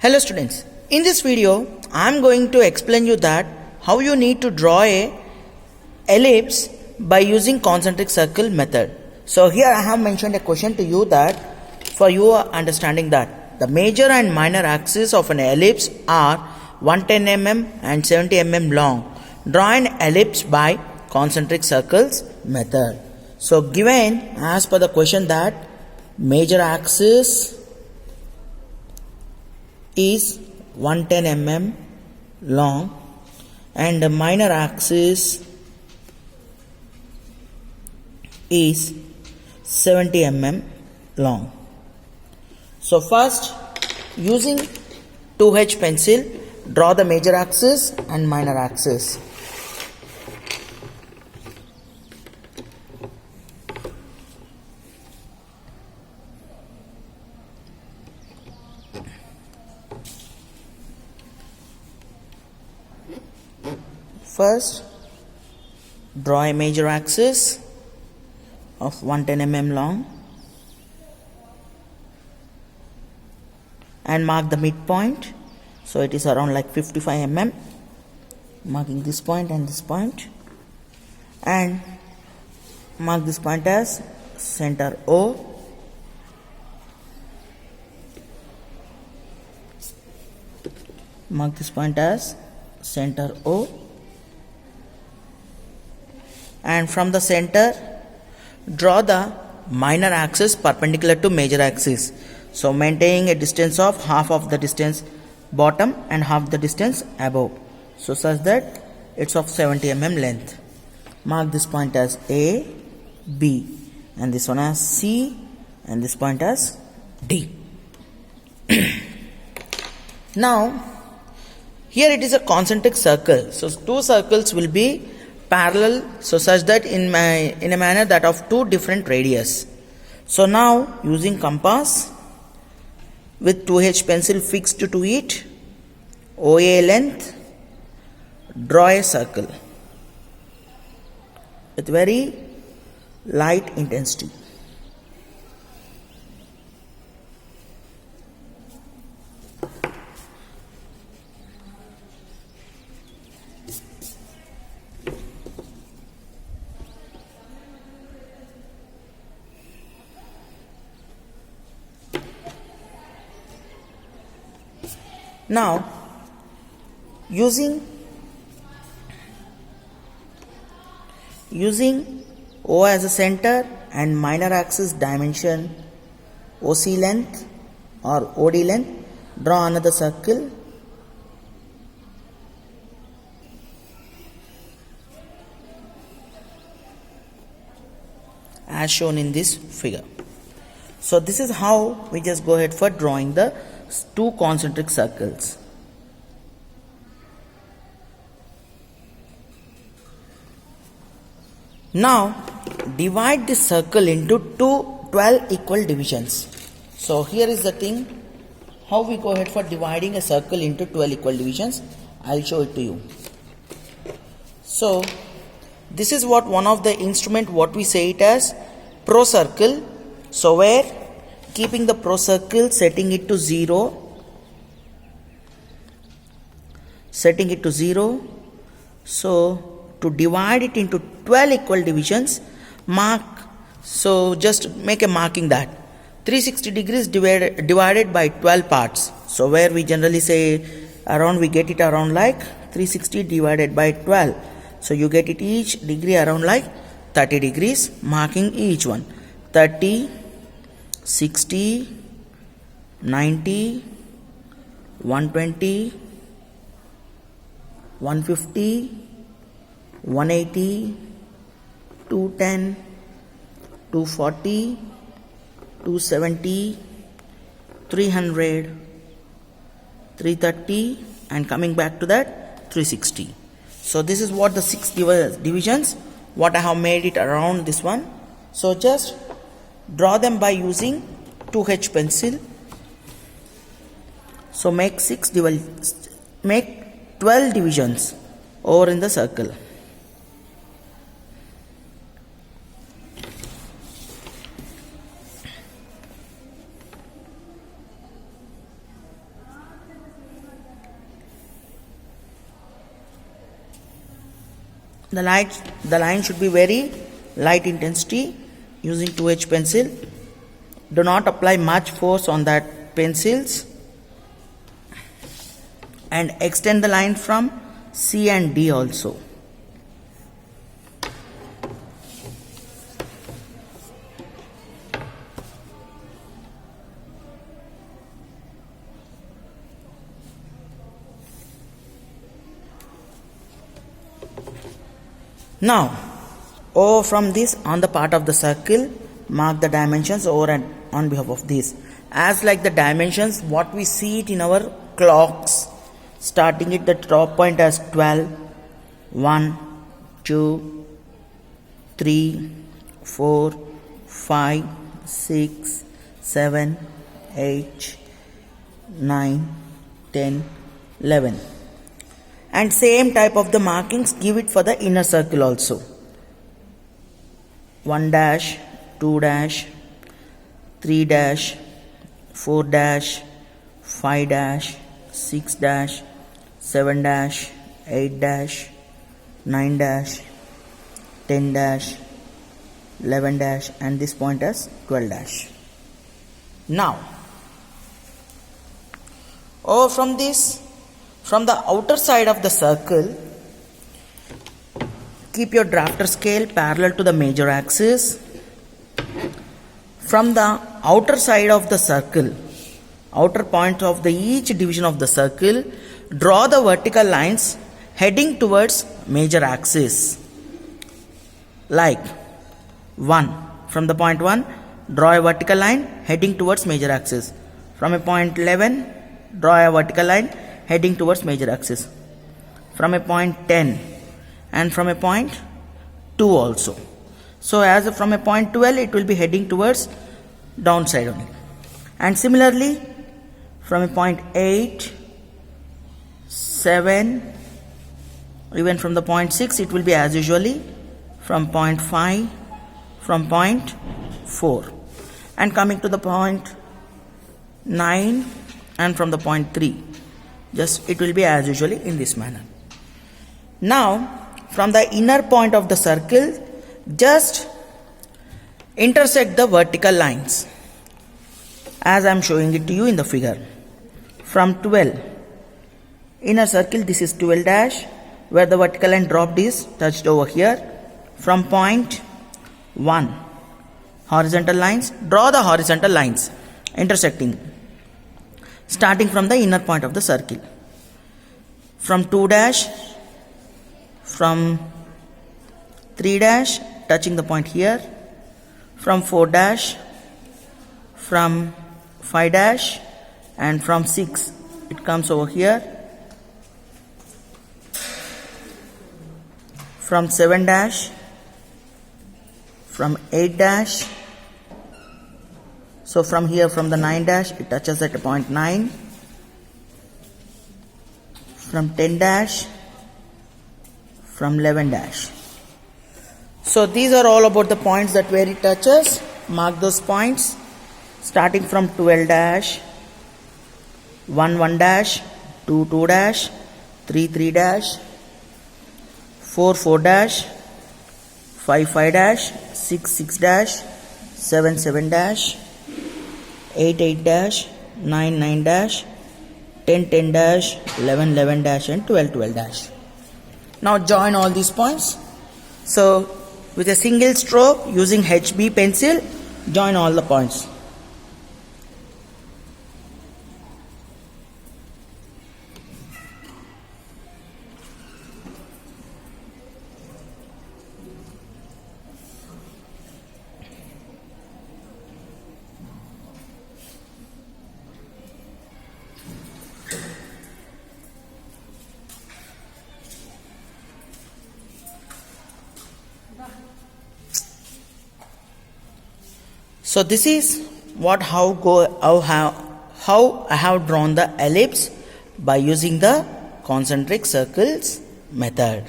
Hello students, in this video I am going to explain you that how you need to draw a ellipse by using concentric circle method. So here I have mentioned a question to you that for your understanding that the major and minor axes of an ellipse are 110 mm and 70 mm long. Draw an ellipse by concentric circles method. So given as per the question that major axis is 110 mm long and the minor axis is 70 mm long. So first, using 2H pencil, draw the major axis and minor axis. First, draw a major axis of 110 mm long and mark the midpoint. So it is around like 55 mm. Marking this point and this point, and mark this point as center O. Mark this point as center O. And from the center, draw the minor axis perpendicular to major axis. So maintaining a distance of half of the distance bottom and half the distance above. So such that it's of 70 mm length. Mark this point as A, B, and this one as C, and this point as D. Now, here it is a concentric circle. So two circles will be parallel, so such that in a manner that of two different radius. So now using compass with 2H pencil fixed to it, OA length, draw a circle with very light intensity. Now, using O as a center and minor axis dimension OC length or OD length, draw another circle. As shown in this figure. So this is how we just go ahead for drawing the two concentric circles. Now divide this circle into 12 equal divisions. So here is the thing, how we go ahead for dividing a circle into 12 equal divisions. I'll show it to you. So this is what one of the instrument, what we say it as pro circle. So where keeping the pro circle, setting it to 0, so to divide it into 12 equal divisions, mark, so just make a marking that 360 degrees divided by 12 parts. So where we generally say around, we get it around like 360 divided by 12. So you get it each degree around like 30 degrees, marking each one 30, 60, 90, 120, 150, 180, 210, 240, 270, 300, 330, and coming back to that 360. So this is what the 6 divisions what I have made it around this one. So just draw them by using 2H pencil. So make 12 divisions over in the circle. The line should be very light intensity using 2H pencil. Do not apply much force on that pencils, and extend the line from C and D also. Now, O from this on the part of the circle, mark the dimensions over and on behalf of this. As like the dimensions, what we see it in our clocks, starting at the top point as 12, 1, 2, 3, 4, 5, 6, 7, 8, 9, 10, 11. And same type of the markings give it for the inner circle also. 1 dash, 2 dash, 3 dash, 4 dash, 5 dash, 6 dash, 7 dash, 8 dash, 9 dash, 10 dash, 11 dash, and this point as 12 dash. Now, from this, from the outer side of the circle, keep your drafter scale parallel to the major axis. From the outer side of the circle, outer point of the each division of the circle, draw the vertical lines heading towards major axis. Like 1, from the point 1, draw a vertical line heading towards major axis. From a point 11, draw a vertical line heading towards major axis. From a point 10 and from a point 2 also. So as from a point 12, it will be heading towards downside only. And similarly, from a point 8, 7, even from the point 6, it will be as usually from point 5, from point 4. And coming to the point 9 and from the point 3. Just it will be as usually in this manner. Now, from the inner point of the circle, just intersect the vertical lines as I am showing it to you in the figure. From 12, inner circle, this is 12 dash, where the vertical line dropped is touched over here. From point 1, horizontal lines, draw the horizontal lines intersecting, starting from the inner point of the circle. From 2 dash, from 3 dash, touching the point here. From 4 dash, from 5 dash, and from 6, it comes over here. From 7 dash, from 8 dash, so from here, from the 9 dash, it touches at point 9. From 10 dash, from 11 dash. So these are all about the points that where it touches. Mark those points, starting from 12 dash, 1 1 dash, 2 2 dash, 3 3 dash, 4 4 dash, 5 5 dash, 6 6 dash, 7 7 dash, 8 8 dash, 9 9 dash, 10 10 dash, 11 11 dash, and 12 12 dash. Now join all these points. So with a single stroke using HB pencil, join all the points. So this is how I have drawn the ellipse by using the concentric circles method.